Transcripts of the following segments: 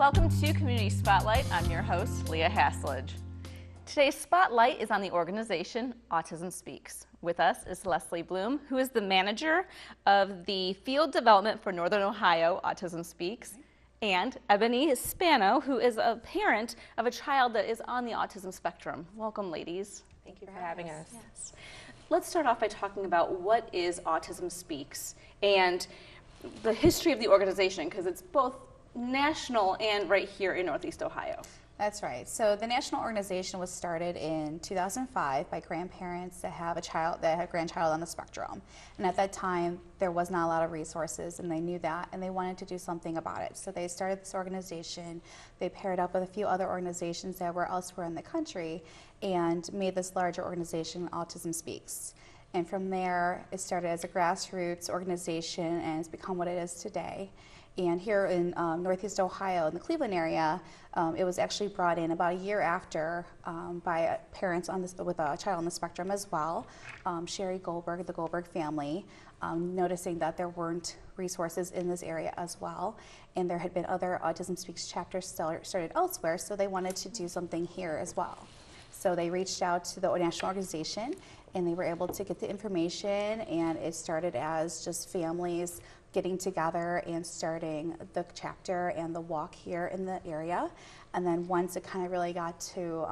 Welcome to Community Spotlight. I'm your host, Leah Hasledge. Today's spotlight is on the organization Autism Speaks. With us is Leslie Bloom, who is the manager of the field development for Northern Ohio Autism Speaks, and Ebony Spano, who is a parent of a child that is on the autism spectrum. Welcome, ladies. Thank you for having us. Yes. Let's start off by talking about what is Autism Speaks and the history of the organization, because it's both national and right here in Northeast Ohio. That's right. So the national organization was started in 2005 by grandparents that have a grandchild on the spectrum. And at that time, there was not a lot of resources, and they knew that, and they wanted to do something about it. So they started this organization. They paired up with a few other organizations that were elsewhere in the country and made this larger organization, Autism Speaks. And from there, it started as a grassroots organization, and it's become what it is today. And here in Northeast Ohio, in the Cleveland area, it was actually brought in about a year after by parents with a child on the spectrum as well, Sherry Goldberg, the Goldberg family, noticing that there weren't resources in this area as well. And there had been other Autism Speaks chapters started elsewhere, so they wanted to do something here as well. So they reached out to the national organization, and they were able to get the information, and it started as just families getting together and starting the chapter and the walk here in the area. And then once it kind of really got to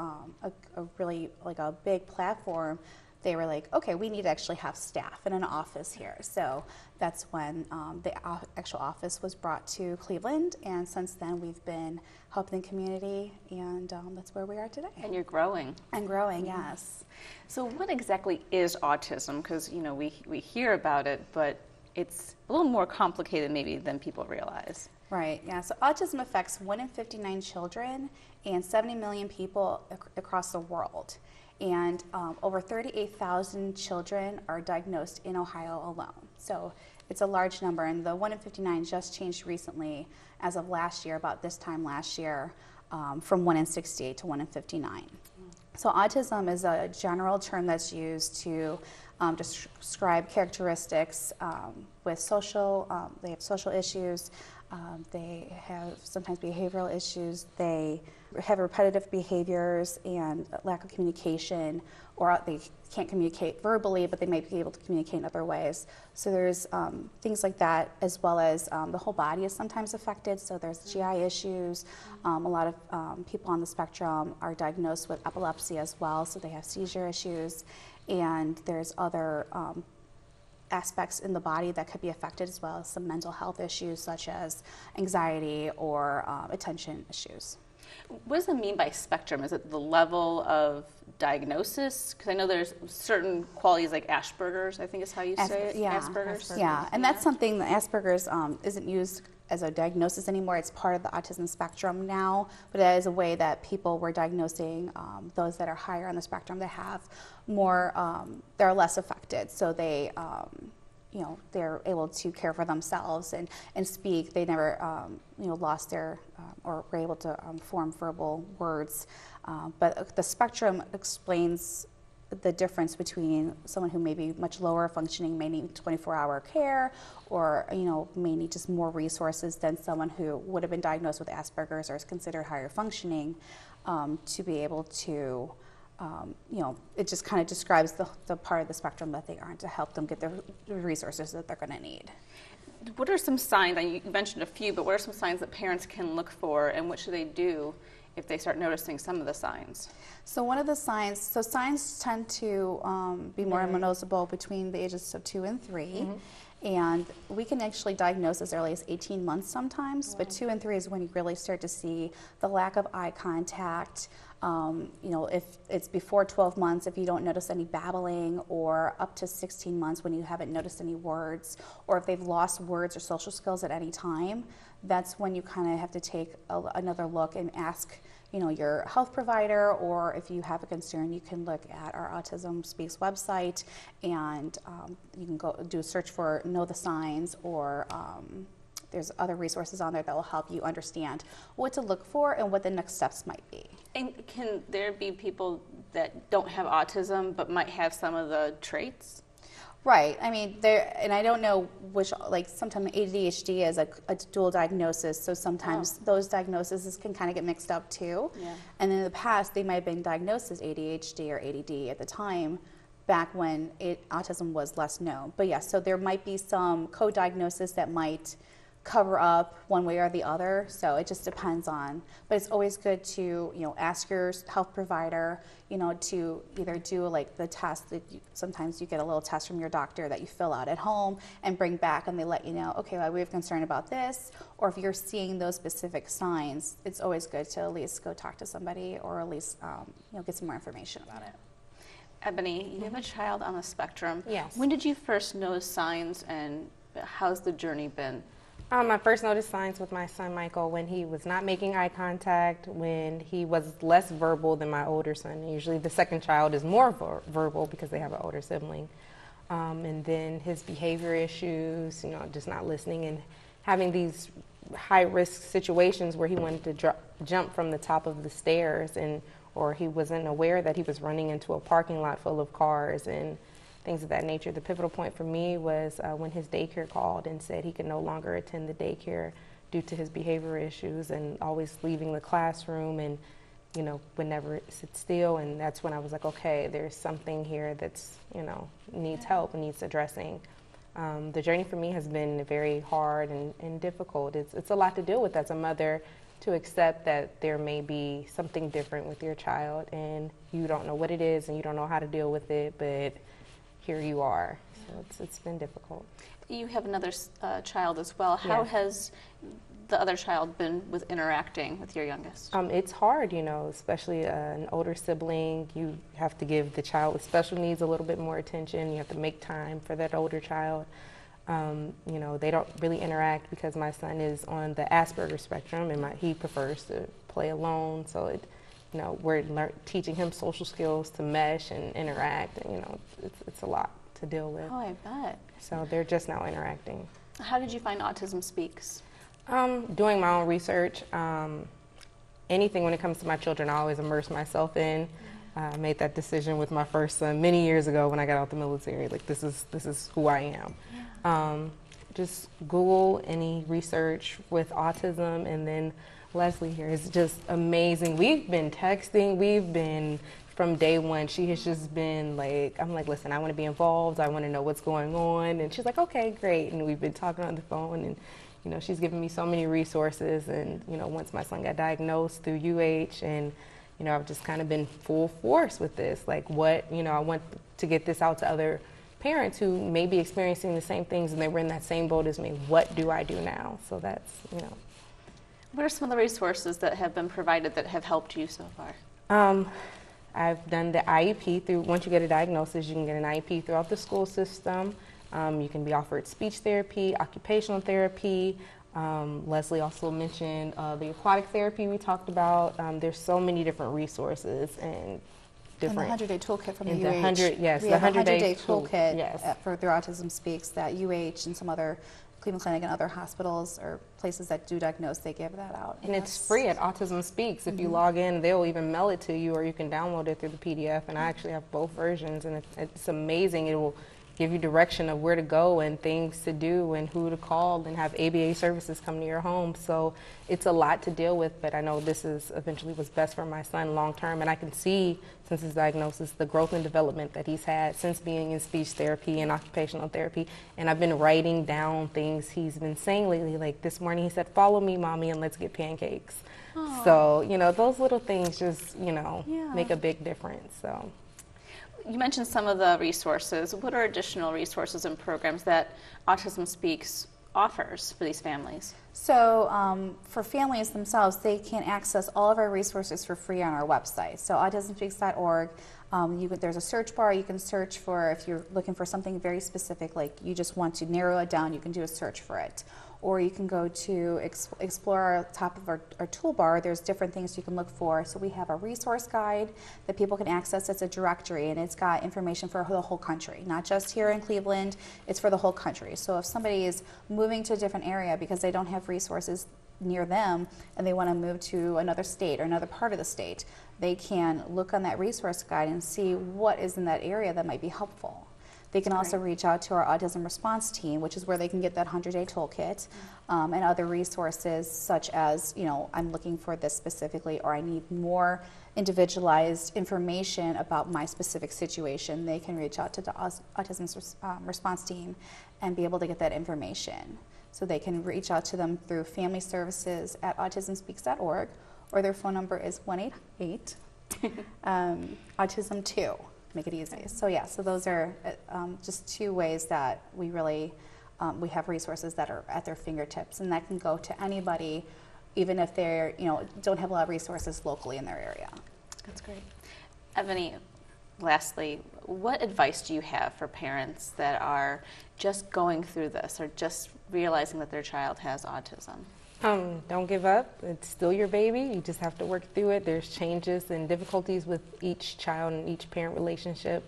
a big platform, they were like, okay, we need to actually have staff and an office here. So that's when the actual office was brought to Cleveland, and since then we've been helping the community, and that's where we are today. And you're growing. And growing, yes. So what exactly is autism? Because we hear about it, but it's a little more complicated maybe than people realize. Right, yeah. So autism affects 1 in 59 children and 70 million people across the world. And over 38,000 children are diagnosed in Ohio alone. So it's a large number, and the 1 in 59 just changed recently as of last year, about this time last year, from 1 in 68 to 1 in 59. So autism is a general term that's used to describe characteristics with they have social issues, they have sometimes behavioral issues, they have repetitive behaviors and lack of communication, or they can't communicate verbally, but they might be able to communicate in other ways. So there's things like that, as well as the whole body is sometimes affected. So there's GI issues. A lot of people on the spectrum are diagnosed with epilepsy as well, so they have seizure issues. And there's other aspects in the body that could be affected as well as some mental health issues such as anxiety or attention issues. What does it mean by spectrum? Is it the level of diagnosis? Because I know there's certain qualities like Asperger's, I think is how you say it. Yeah, Asperger's. Yeah, and that's something that Asperger's isn't used as a diagnosis anymore. It's part of the autism spectrum now, but that is a way that people were diagnosing those that are higher on the spectrum that have more, they're less affected. So they, they're able to care for themselves and speak. They never, lost their, or were able to form verbal words. But the spectrum explains the difference between someone who may be much lower functioning, may need 24-hour care, or may need just more resources than someone who would have been diagnosed with Asperger's or is considered higher functioning, to be able to, it just kind of describes the part of the spectrum that they aren't, to help them get the resources that they're going to need. What are some signs, and you mentioned a few, but what are some signs that parents can look for, and what should they do if they start noticing some of the signs? So one of the signs, signs tend to be more noticeable between the ages of 2 and 3. Mm-hmm. And we can actually diagnose as early as 18 months sometimes, but 2 and 3 is when you really start to see the lack of eye contact. If it's before 12 months, if you don't notice any babbling, or up to 16 months when you haven't noticed any words, or if they've lost words or social skills at any time, that's when you kind of have to take another look and ask your health provider, or if you have a concern, you can look at our Autism Speaks website, and you can go do a search for Know the Signs, or there's other resources on there that will help you understand what to look for and what the next steps might be. And can there be people that don't have autism but might have some of the traits? Right. I mean, there, and I don't know which, like, sometimes ADHD is a dual diagnosis, so sometimes those diagnoses can kind of get mixed up too. Yeah. And in the past, they might have been diagnosed as ADHD or ADD at the time, back when autism was less known. But yeah, so there might be some co-diagnosis that might cover up one way or the other, so it just depends on, but it's always good to, you know, ask your health provider, you know, to either do like the test that sometimes you get a little test from your doctor that you fill out at home and bring back, and they let you know, okay, well, we have concern about this, or if you're seeing those specific signs, it's always good to at least go talk to somebody, or at least you know, get some more information about it. Ebony, you have a child on the spectrum. Yes. When did you first notice signs, and how's the journey been? I first noticed signs with my son Michael when he was not making eye contact, when he was less verbal than my older son. Usually the second child is more verbal because they have an older sibling. And then his behavior issues, you know, just not listening and having these high-risk situations where he wanted to jump from the top of the stairs, and or he wasn't aware that he was running into a parking lot full of cars and things of that nature. The pivotal point for me was when his daycare called and said he could no longer attend the daycare due to his behavior issues and always leaving the classroom and, you know, would never sit still. And that's when I was like, okay, there's something here that's, you know, needs help and needs addressing. The journey for me has been very hard and difficult. It's a lot to deal with as a mother, to accept that there may be something different with your child and you don't know what it is and you don't know how to deal with it, but here you are. So it's been difficult. You have another child as well. How has the other child been with interacting with your youngest? It's hard, you know, especially an older sibling. You have to give the child with special needs a little bit more attention. You have to make time for that older child. You know, they don't really interact because my son is on the Asperger's spectrum and he prefers to play alone. So you know, we're teaching him social skills to mesh and interact, and, you know, it's a lot to deal with. Oh, I bet. So they're just now interacting. How did you find Autism Speaks? Doing my own research. Anything when it comes to my children, I always immerse myself in. I made that decision with my first son many years ago when I got out the military. Like, this is who I am. Yeah. Just Google any research with autism, and then Leslie here is just amazing. We've been texting, from day one, she has just been like, I'm like, listen, I want to be involved, I want to know what's going on, and she's like, okay, great, and we've been talking on the phone, and, you know, she's given me so many resources, and, you know, once my son got diagnosed through UH, and, you know, I've just kind of been full force with this, like, what, you know, I want to get this out to other parents who may be experiencing the same things, and they were in that same boat as me. What do I do now? So that's, you know. What are some of the resources that have been provided that have helped you so far? I've done the IEP through, once you get a diagnosis, you can get an IEP throughout the school system. You can be offered speech therapy, occupational therapy. Leslie also mentioned the aquatic therapy we talked about. There's so many different resources and different. And the 100-day toolkit from the UH. The 100-day toolkit yes. for through Autism Speaks that UH and some other Cleveland Clinic and other hospitals or places that do diagnose, they give that out. And it's free at Autism Speaks. If you log in, they'll even mail it to you, or you can download it through the PDF. And I actually have both versions, and it's amazing. It will give you direction of where to go and things to do and who to call, and have ABA services come to your home. So it's a lot to deal with, but I know this is eventually what's best for my son long term, and I can see since his diagnosis the growth and development that he's had since being in speech therapy and occupational therapy. And I've been writing down things he's been saying lately. Like this morning he said, "Follow me, mommy, and let's get pancakes." Aww. So, you know, those little things just, you know, make a big difference. So. You mentioned some of the resources. What are additional resources and programs that Autism Speaks offers for these families? So for families themselves, they can access all of our resources for free on our website. So autismspeaks.org, there's a search bar. You can search for, if you're looking for something very specific, like you just want to narrow it down, you can do a search for it. Or you can go to explore our top of our toolbar. There's different things you can look for. So we have a resource guide that people can access. It's a directory, and it's got information for the whole country, not just here in Cleveland. It's for the whole country. So if somebody is moving to a different area because they don't have resources near them and they want to move to another state or another part of the state, they can look on that resource guide and see what is in that area that might be helpful. They can also reach out to our autism response team, which is where they can get that 100-day toolkit and other resources such as, you know, I'm looking for this specifically, or I need more individualized information about my specific situation. They can reach out to the autism response team and be able to get that information. So they can reach out to them through family services at autismspeaks.org, or their phone number is 1-888 autism 2. Make it easy. So yeah, so those are just two ways that we really we have resources that are at their fingertips, and that can go to anybody, even if they're, you know, don't have a lot of resources locally in their area. That's great. Ebony, lastly, what advice do you have for parents that are just going through this or just realizing that their child has autism? Don't give up. It's still your baby. You just have to work through it. There's changes and difficulties with each child and each parent relationship.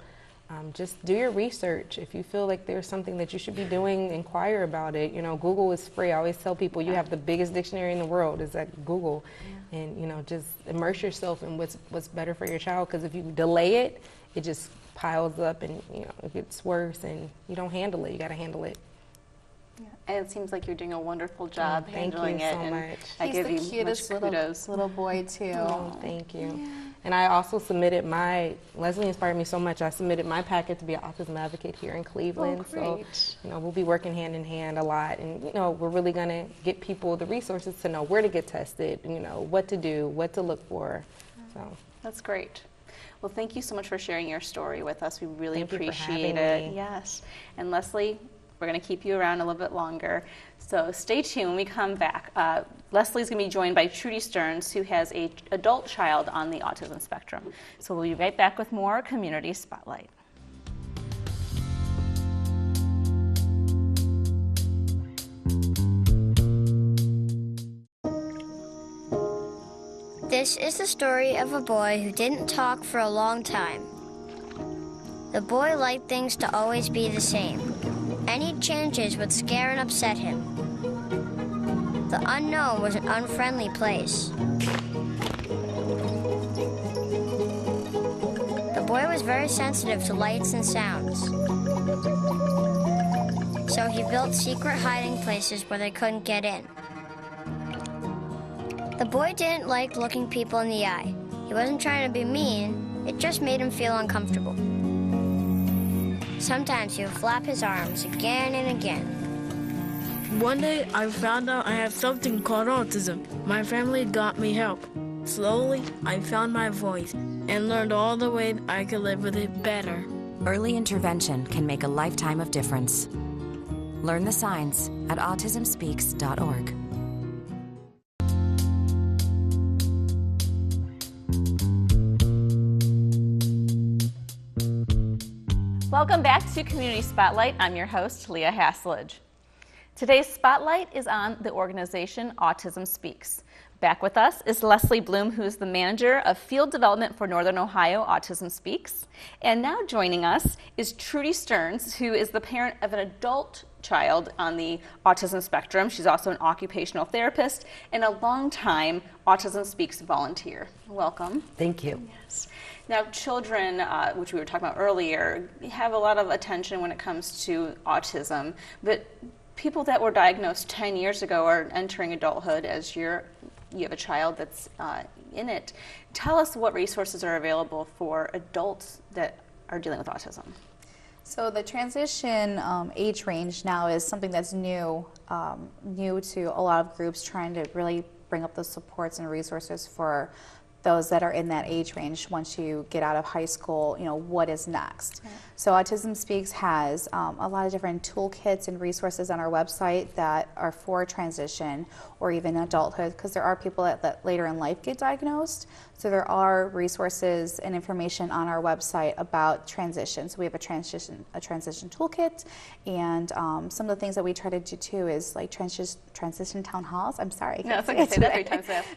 Just do your research. If you feel like there's something that you should be doing, inquire about it. You know, Google is free. I always tell people you have the biggest dictionary in the world is at Google. Yeah. And, you know, just immerse yourself in what's better for your child, because if you delay it, it just piles up and, you know, it gets worse and you don't handle it. You got to handle it. Yeah. And it seems like you're doing a wonderful job handling it. Thank you so much. I He's give the you cutest much kudos. little boy too. Oh, thank you. Yeah. And I also submitted Leslie inspired me so much. I submitted my packet to be an autism advocate here in Cleveland. Oh, great. So, you know, we'll be working hand in hand a lot. And, you know, we're really going to get people the resources to know where to get tested, you know, what to do, what to look for. So that's great. Well, thank you so much for sharing your story with us. We really Thank you for appreciate having it. me. Yes. And Leslie, we're going to keep you around a little bit longer. So stay tuned when we come back. Leslie's going to be joined by Trudy Sterns, who has an adult child on the autism spectrum. So we'll be right back with more Community Spotlight. This is the story of a boy who didn't talk for a long time. The boy liked things to always be the same. Any changes would scare and upset him. The unknown was an unfriendly place. The boy was very sensitive to lights and sounds. So he built secret hiding places where they couldn't get in. The boy didn't like looking people in the eye. He wasn't trying to be mean, it just made him feel uncomfortable. Sometimes he would flap his arms again and again. One day, I found out I have something called autism. My family got me help. Slowly, I found my voice and learned all the way I could live with it better. Early intervention can make a lifetime of difference. Learn the signs at autismspeaks.org. Welcome back to Community Spotlight. I'm your host, Leah Hasledge. Today's spotlight is on the organization Autism Speaks. Back with us is Leslie Bloom, who is the manager of field development for Northern Ohio Autism Speaks. And now joining us is Trudy Sterns, who is the parent of an adult child on the autism spectrum. She's also an occupational therapist and a longtime Autism Speaks volunteer. Welcome. Thank you. Yes. Now, children, which we were talking about earlier, have a lot of attention when it comes to autism, but people that were diagnosed 10 years ago are entering adulthood as you have a child that's in it. Tell us what resources are available for adults that are dealing with autism. So the transition age range now is something that's new to a lot of groups, trying to really bring up those supports and resources for those that are in that age range. Once you get out of high school, you know, what is next? Right. So Autism Speaks has a lot of different toolkits and resources on our website that are for transition or even adulthood, because there are people that later in life get diagnosed. So there are resources and information on our website about transition. So we have a transition toolkit, and some of the things that we try to do too is like transition town halls. I'm sorry. No, it's okay. Say that 3 times fast.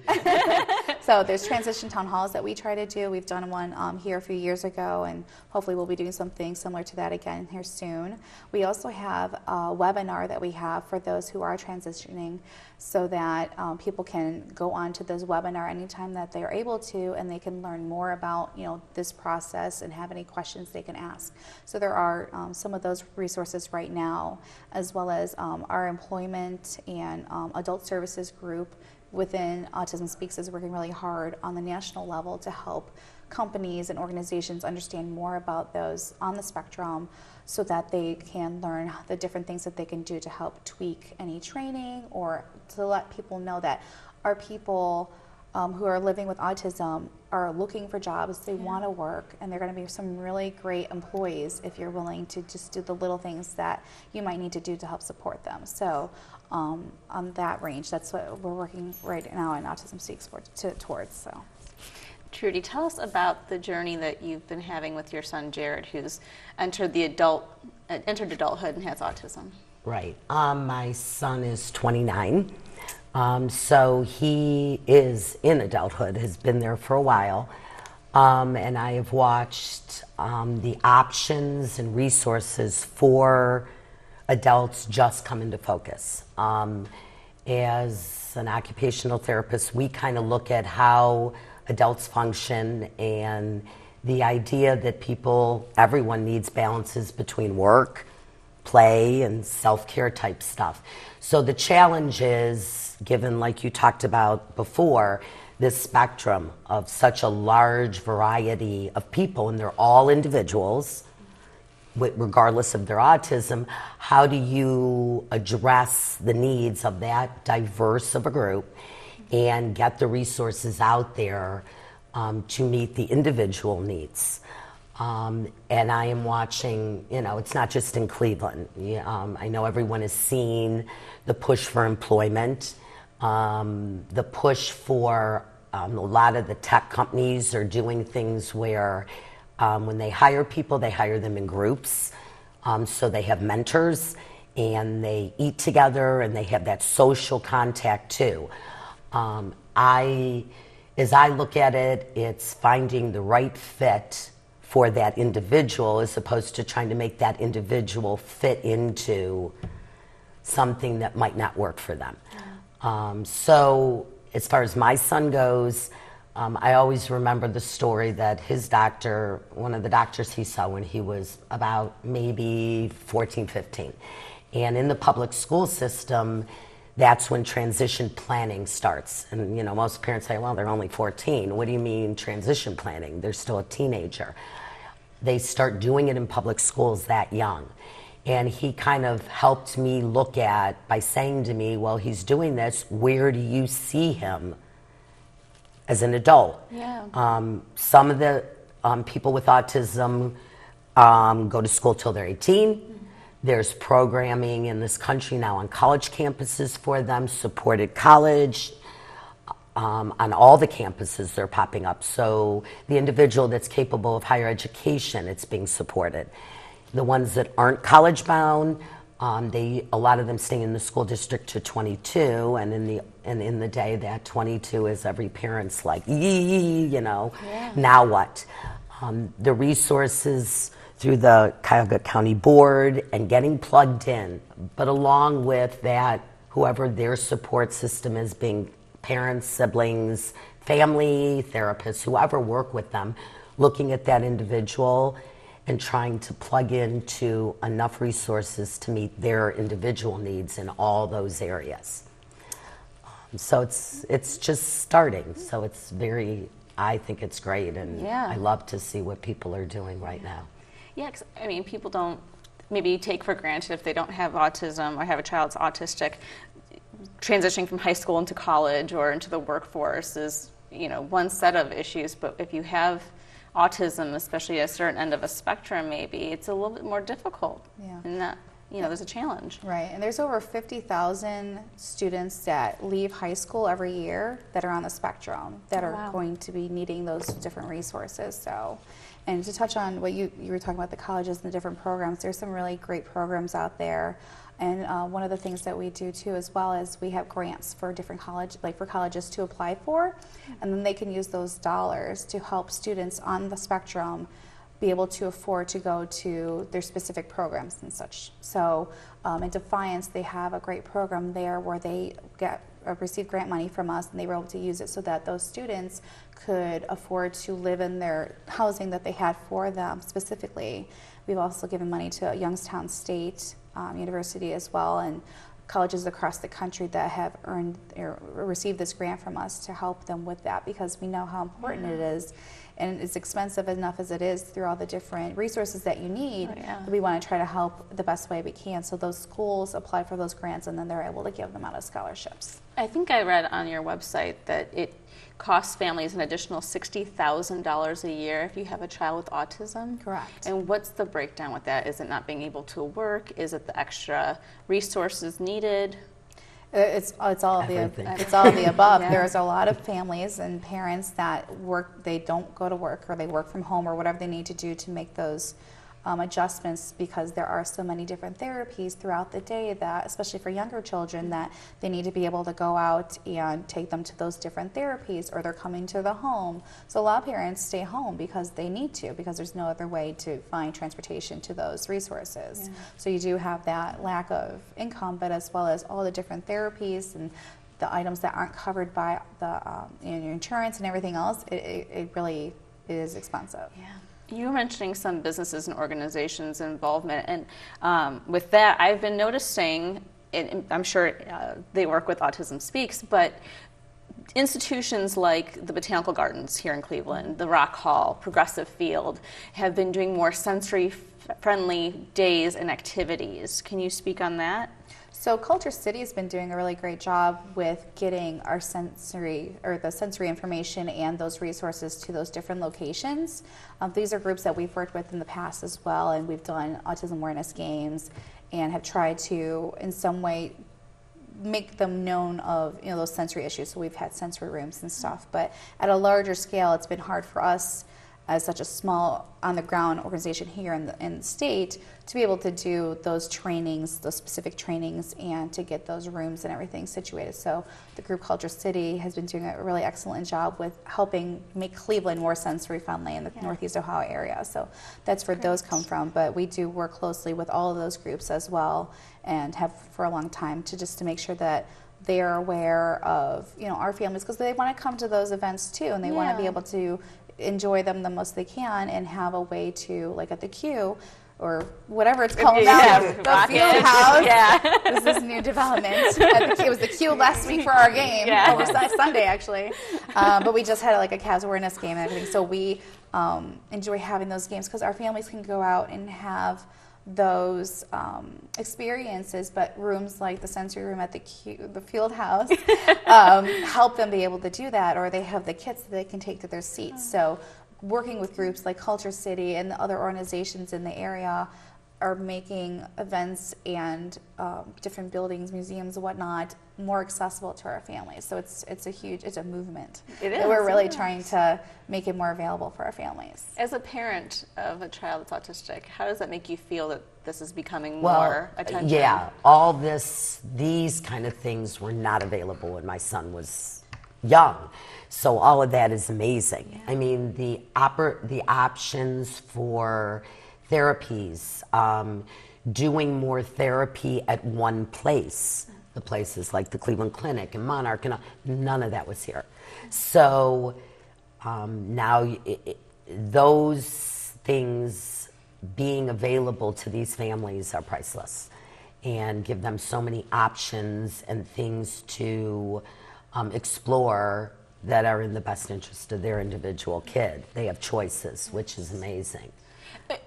So there's transition town halls that we try to do. We've done one here a few years ago, and hopefully we'll be doing something something similar to that again here soon. We also have a webinar that we have for those who are transitioning, so that people can go on to those webinar anytime that they are able to, and they can learn more about, you know, this process and have any questions they can ask. So there are some of those resources right now, as well as our employment and adult services group within Autism Speaks is working really hard on the national level to help companies and organizations understand more about those on the spectrum, so that they can learn the different things that they can do to help tweak any training, or to let people know that our people who are living with autism are looking for jobs, they want to work, and they're going to be some really great employees if you're willing to just do the little things that you might need to do to help support them. So on that range, that's what we're working right now in Autism Speaks towards. So, Trudy, tell us about the journey that you've been having with your son Jared, who's entered adulthood and has autism. Right. My son is 29. So he is in adulthood, has been there for a while. And I have watched the options and resources for adults just come into focus. As an occupational therapist, we kind of look at how adults function, and the idea that everyone needs balances between work, play, and self-care type stuff. So the challenge is, given, like you talked about before, this spectrum of such a large variety of people, and they're all individuals, regardless of their autism, how do you address the needs of that diverse of a group and get the resources out there to meet the individual needs? And I am watching, it's not just in Cleveland. I know everyone has seen the push for employment, the push for a lot of the tech companies are doing things where when they hire people, they hire them in groups. So they have mentors, and they eat together, and they have that social contact too. As I look at it, it's finding the right fit for that individual, as opposed to trying to make that individual fit into something that might not work for them. So as far as my son goes, I always remember the story that his doctor, one of the doctors he saw when he was about maybe 14, 15. And in the public school system, that's when transition planning starts. And most parents say, well, they're only 14. What do you mean transition planning? They're still a teenager. They start doing it in public schools that young. And he kind of helped me look at, by saying to me, well, he's doing this, where do you see him as an adult? Yeah. Some of the people with autism go to school till they're 18. Mm-hmm. There's programming in this country now on college campuses for them, supported college. On all the campuses they're popping up. So the individual that's capable of higher education, it's being supported. The ones that aren't college bound, a lot of them stay in the school district to 22, and in the day that 22 is every parent's like, now what? The resources through the Cuyahoga County Board and getting plugged in, but along with that, whoever their support system is, being parents, siblings, family, therapists, whoever work with them, looking at that individual and trying to plug into enough resources to meet their individual needs in all those areas. So it's just starting. So I think it's great, and I love to see what people are doing right now. Yeah, 'cause, people don't maybe take for granted if they don't have autism or have a child that's autistic. Transitioning from high school into college or into the workforce is, one set of issues. But if you have autism, especially at a certain end of a spectrum, maybe it's a little bit more difficult. Yeah. And that, there's a challenge. Right, and there's over 50,000 students that leave high school every year that are on the spectrum that are going to be needing those different resources. So, and to touch on what you were talking about, the colleges and the different programs, there's some really great programs out there. And one of the things that we do too, as well, is we have grants for different for colleges to apply for, and then they can use those dollars to help students on the spectrum be able to afford to go to their specific programs and such. So in Defiance, they have a great program there where they receive grant money from us, and they were able to use it so that those students could afford to live in their housing that they had for them specifically. We've also given money to Youngstown State University as well, and colleges across the country that have earned or received this grant from us to help them with that, because we know how important it is, and it's expensive enough as it is through all the different resources that you need. We want to try to help the best way we can, so those schools apply for those grants and then they're able to give them out as scholarships. I think I read on your website that it costs families an additional $60,000 a year if you have a child with autism. Correct. And what's the breakdown with that? Is it not being able to work? Is it the extra resources needed? It's all of the above. There's a lot of families and parents that work, they don't go to work, or they work from home, or whatever they need to do to make those adjustments, because there are so many different therapies throughout the day that, especially for younger children, that they need to be able to go out and take them to those different therapies, or they're coming to the home. So a lot of parents stay home because they need to, because there's no other way to find transportation to those resources. So you do have that lack of income, but as well as all the different therapies and the items that aren't covered by the your insurance and everything else, it really is expensive. You were mentioning some businesses and organizations' involvement, and with that, I've been noticing, and I'm sure they work with Autism Speaks, but institutions like the Botanical Gardens here in Cleveland, the Rock Hall, Progressive Field, have been doing more sensory-friendly days and activities. Can you speak on that? So Culture City has been doing a really great job with getting our sensory information and those resources to those different locations. These are groups that we've worked with in the past as well, and we've done autism awareness games and have tried to, in some way, make them known of those sensory issues. So we've had sensory rooms and stuff, but at a larger scale, it's been hard for us as such a small on-the-ground organization here in the state to be able to do those trainings, those specific trainings, and to get those rooms and everything situated. So the group Culture City has been doing a really excellent job with helping make Cleveland more sensory friendly in the Northeast Ohio area. So that's where those come from. But we do work closely with all of those groups as well, and have for a long time, to make sure that they are aware of our families, because they want to come to those events too, and they want to be able to enjoy them the most they can, and have a way to, like at the Q or whatever it's called now, the Field House. This is new development. It was the Q last week for our game, over Sunday actually. But we just had like a Cavs awareness game and everything. So we enjoy having those games because our families can go out and have those experiences, but rooms like the sensory room at the Field House help them be able to do that, or they have the kits that they can take to their seats. So working with groups like Culture City and the other organizations in the area are making events and different buildings, museums, and whatnot more accessible to our families. So it's a movement. It is. We're really trying to make it more available for our families. As a parent of a child that's autistic, how does that make you feel that this is becoming more attention? Yeah, these kind of things were not available when my son was young. So all of that is amazing. Yeah. I mean, the options for therapies, doing more therapy at one place, the places like the Cleveland Clinic and Monarch, and none of that was here. So now those things being available to these families are priceless, and give them so many options and things to explore that are in the best interest of their individual kid. They have choices, which is amazing.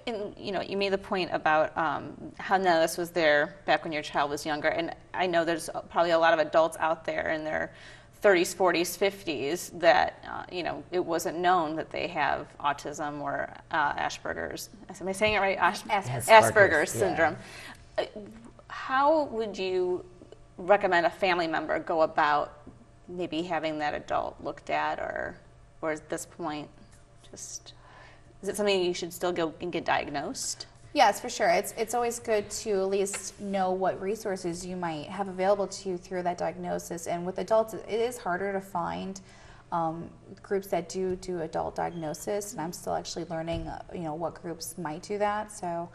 And, you made the point about how none of this was there back when your child was younger, and I know there's probably a lot of adults out there in their 30s, 40s, 50s that, it wasn't known that they have autism or Asperger's. Am I saying it right? Asperger's syndrome. How would you recommend a family member go about maybe having that adult looked at, or at this point, just... Is it something you should still go and get diagnosed? Yes, for sure. It's always good to at least know what resources you might have available to you through that diagnosis. And with adults, it is harder to find groups that do adult diagnosis, and I'm still actually learning, what groups might do that. So,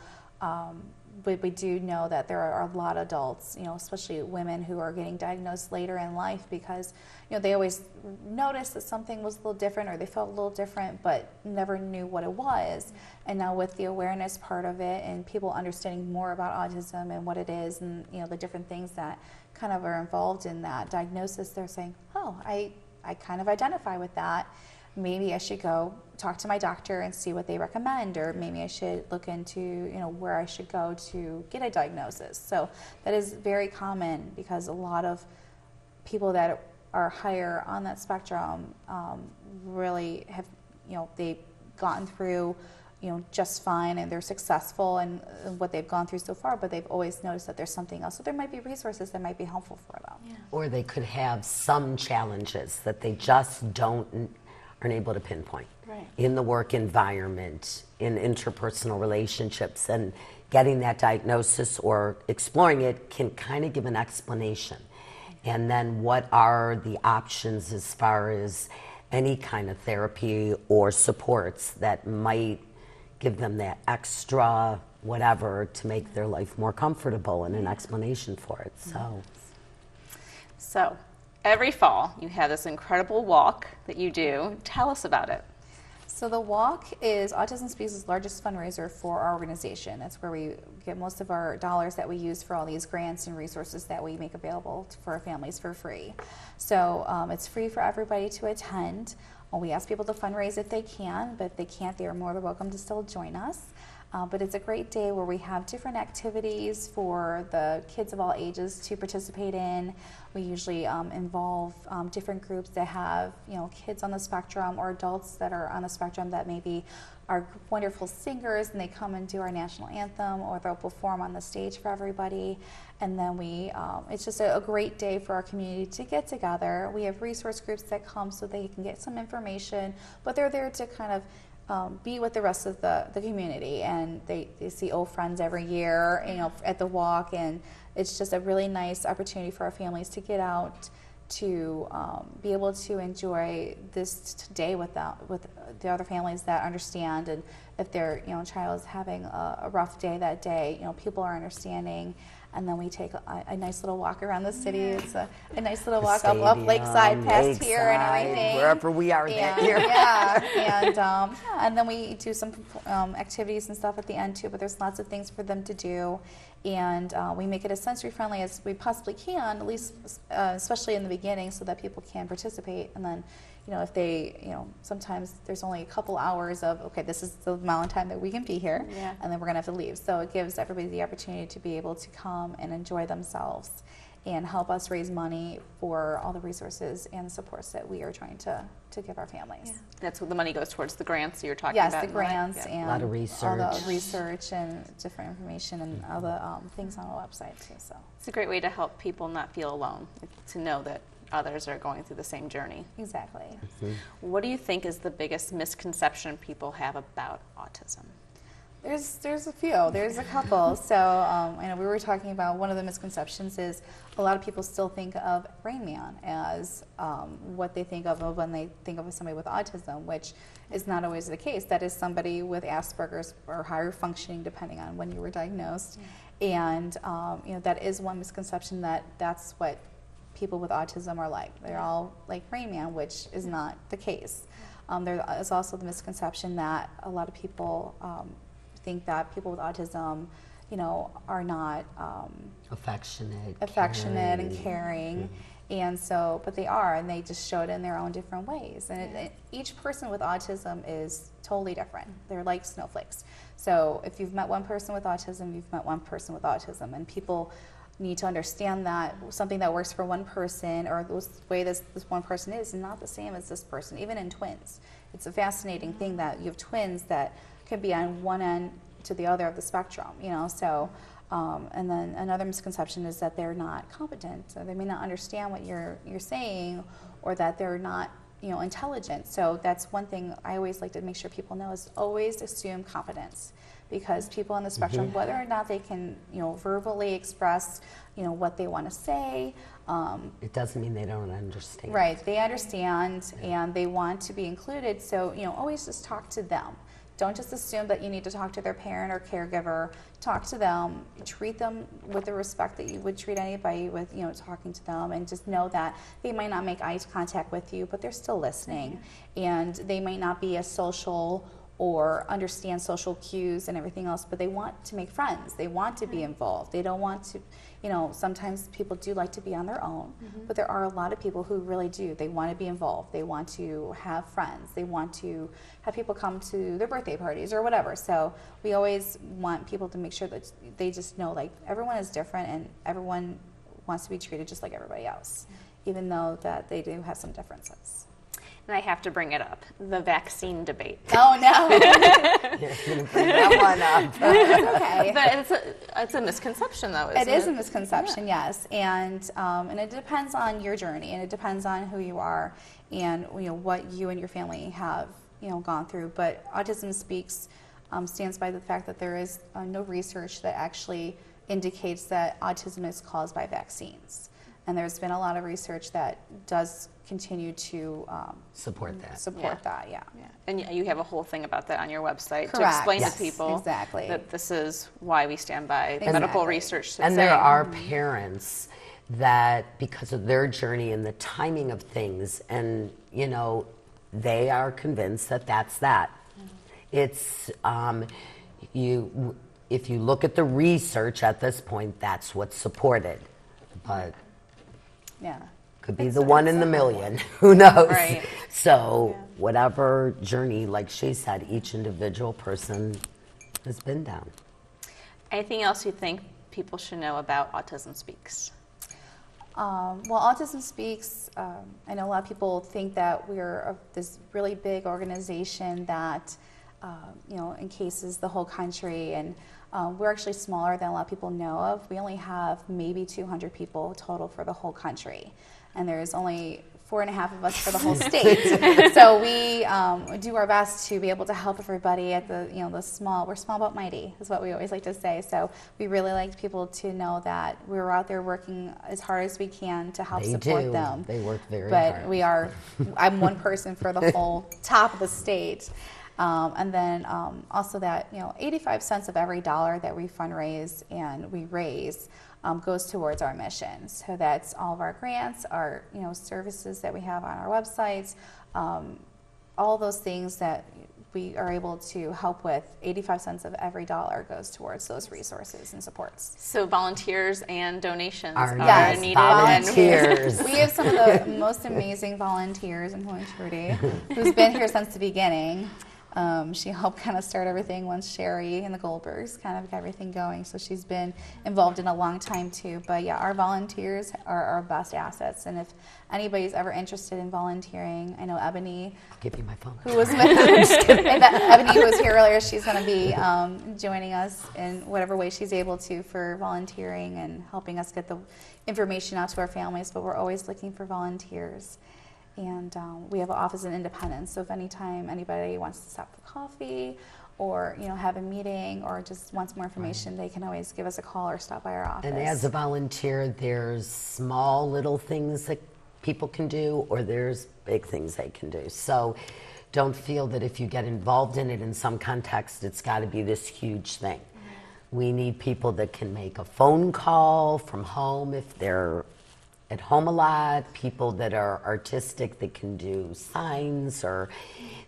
but we do know that there are a lot of adults, especially women who are getting diagnosed later in life because, they always noticed that something was a little different or they felt a little different, but never knew what it was. And now with the awareness part of it and people understanding more about autism and what it is and, the different things that kind of are involved in that diagnosis, they're saying, oh, I kind of identify with that. Maybe I should go talk to my doctor and see what they recommend, or maybe I should look into, where I should go to get a diagnosis. So that is very common because a lot of people that are higher on that spectrum really have, they've gotten through, just fine and they're successful in what they've gone through so far, but they've always noticed that there's something else. So there might be resources that might be helpful for them. Yeah. Or they could have some challenges that they just aren't able to pinpoint in the work environment, in interpersonal relationships, and getting that diagnosis or exploring it can kind of give an explanation. And then what are the options as far as any kind of therapy or supports that might give them that extra whatever to make their life more comfortable and an explanation for it. So every fall you have this incredible walk that you do. Tell us about it. So the walk is Autism Speaks' largest fundraiser for our organization. That's where we get most of our dollars that we use for all these grants and resources that we make available for our families for free. So it's free for everybody to attend. We ask people to fundraise if they can, but if they can't, they are more than welcome to still join us. But it's a great day where we have different activities for the kids of all ages to participate in. We usually involve different groups that have, kids on the spectrum or adults that are on the spectrum that maybe are wonderful singers and they come and do our national anthem, or they'll perform on the stage for everybody. And then it's just a great day for our community to get together. We have resource groups that come so they can get some information, but they're there to kind of be with the rest of the community, and they see old friends every year, at the walk, and it's just a really nice opportunity for our families to get out to be able to enjoy this day with the other families that understand, and if their child is having a rough day that day, people are understanding. And then we take a nice little walk around the city. It's a nice little walk up Lakeside, past here and everything. Wherever we are that year. And then we do some activities and stuff at the end too, but there's lots of things for them to do. And we make it as sensory friendly as we possibly can, at least especially in the beginning, so that people can participate. And then, if they, sometimes there's only a couple hours of, okay, this is the amount of time that we can be here, and then we're going to have to leave. So it gives everybody the opportunity to be able to come and enjoy themselves and help us raise money for all the resources and the supports that we are trying to give our families. Yeah. That's what the money goes towards, the grants you're talking about. Yes, the grants and a lot of research. all the research and different information and all the things on the website too. So it's a great way to help people not feel alone, to know that others are going through the same journey. Exactly. Mm-hmm. What do you think is the biggest misconception people have about autism? There's a few. There's a couple. So I know we were talking about one of the misconceptions is a lot of people still think of Rain Man as what they think of when they think of somebody with autism, which is not always the case. That is somebody with Asperger's or higher functioning, depending on when you were diagnosed. And that is one misconception, that that's what people with autism are like. They're all like Rain Man, which is not the case. There is also the misconception that a lot of people think that people with autism, are not affectionate and caring. And so, but they are, and they just show it in their own different ways. And each person with autism is totally different. They're like snowflakes. So if you've met one person with autism, you've met one person with autism. And people need to understand that something that works for one person, or the way this one person is not the same as this person, even in twins. It's a fascinating thing that you have twins that can be on one end to the other of the spectrum, so and then another misconception is that they're not competent, so they may not understand what you're saying, or that they're not intelligent. So that's one thing I always like to make sure people know, is always assume competence, because people on the spectrum, whether or not they can, verbally express, what they want to say, it doesn't mean they don't understand. right, they understand and they want to be included. So, always just talk to them. Don't just assume that you need to talk to their parent or caregiver. Talk to them, treat them with the respect that you would treat anybody with, talking to them, and just know that they might not make eye contact with you, but they're still listening. And they might not be as social or understand social cues and everything else, but they want to make friends. They want to be involved. They don't want to, sometimes people do like to be on their own, but there are a lot of people who really do. They want to be involved. They want to have friends. They want to have people come to their birthday parties or whatever. So we always want people to make sure that they just know, like, everyone is different and everyone wants to be treated just like everybody else, even though that they do have some differences. And I have to bring it up, the vaccine debate. Oh, no. You're going to bring that one up. It's okay. But it's a misconception, though, isn't it? It is a misconception, yes. And it depends on your journey, and it depends on who you are and what you and your family have gone through. But Autism Speaks stands by the fact that there is no research that actually indicates that autism is caused by vaccines. And there's been a lot of research that does continue to support that. Yeah. And you have a whole thing about that on your website to Correct. explain Yes, to people exactly. that this is why we stand by Exactly. medical research. And there are parents that, because of their journey and the timing of things, and they are convinced that that's that. It's if you look at the research at this point, that's what's supported, but Yeah. could be the one in the million. Who knows? Right. So whatever journey, like she said, each individual person has been down. Anything else you think people should know about Autism Speaks? Well, Autism Speaks, I know a lot of people think that we're this really big organization that, encases the whole country, and we're actually smaller than a lot of people know of. We only have maybe 200 people total for the whole country, and there's only 4.5 of us for the whole state. So we do our best to be able to help everybody at we're small but mighty, is what we always like to say. So we really like people to know that we're out there working as hard as we can to help support them. They work very but hard. I'm one person for the whole top of the state. And then also that 85 cents of every dollar that we fundraise and we raise goes towards our mission. So that's all of our grants, our services that we have on our websites, all those things that we are able to help with. 85 cents of every dollar goes towards those resources and supports. So volunteers and donations are yes, needed. Volunteers. We have some of the most amazing volunteers, including Trudy, who's been here since the beginning. She helped kind of start everything once Sherry and the Goldbergs kind of got everything going. So she's been involved in a long time too. But yeah, our volunteers are our best assets. And if anybody's ever interested in volunteering, I know Ebony, I'll give you my phone. who was with Ebony, who was here earlier, she's going to be joining us in whatever way she's able to for volunteering and helping us get the information out to our families. But we're always looking for volunteers. And we have an office in Independence, so if anytime anybody wants to stop for coffee or have a meeting or just wants more information, they can always give us a call or stop by our office. And as a volunteer, there's small little things that people can do, or there's big things they can do. So don't feel that if you get involved in it in some context, it's got to be this huge thing. We need people that can make a phone call from home if they're at home a lot, people that are artistic that can do signs, or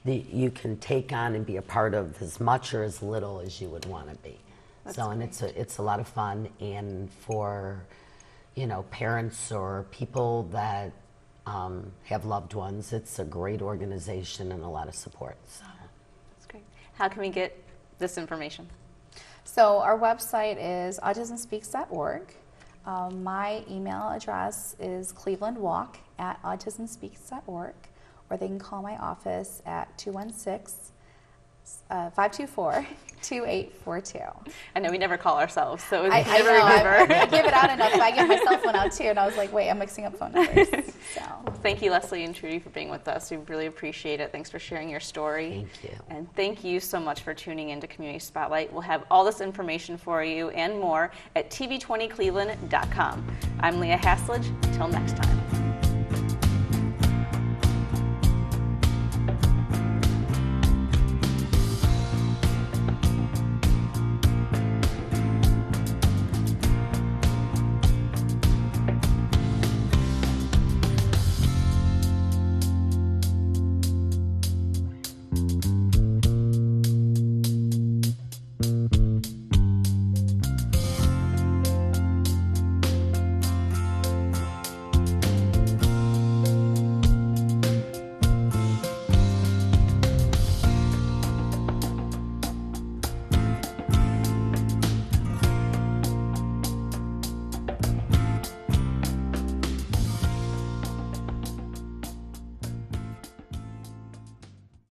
you can take on and be a part of as much or as little as you would want to be. And it's a lot of fun, and for parents or people that have loved ones, it's a great organization and a lot of support. So. That's great. How can we get this information? So our website is autismspeaks.org. My email address is clevelandwalk@autismspeaks.org, or they can call my office at 216 524-2842. I know we never call ourselves, so I never know, remember. I give it out enough, so I give my cell phone out too, and I was like, wait, I'm mixing up phone numbers. So. Thank you, Leslie and Trudy, for being with us. We really appreciate it. Thanks for sharing your story. Thank you. And thank you so much for tuning into Community Spotlight. We'll have all this information for you and more at tv20cleveland.com. I'm Leah Hasledge. Till next time.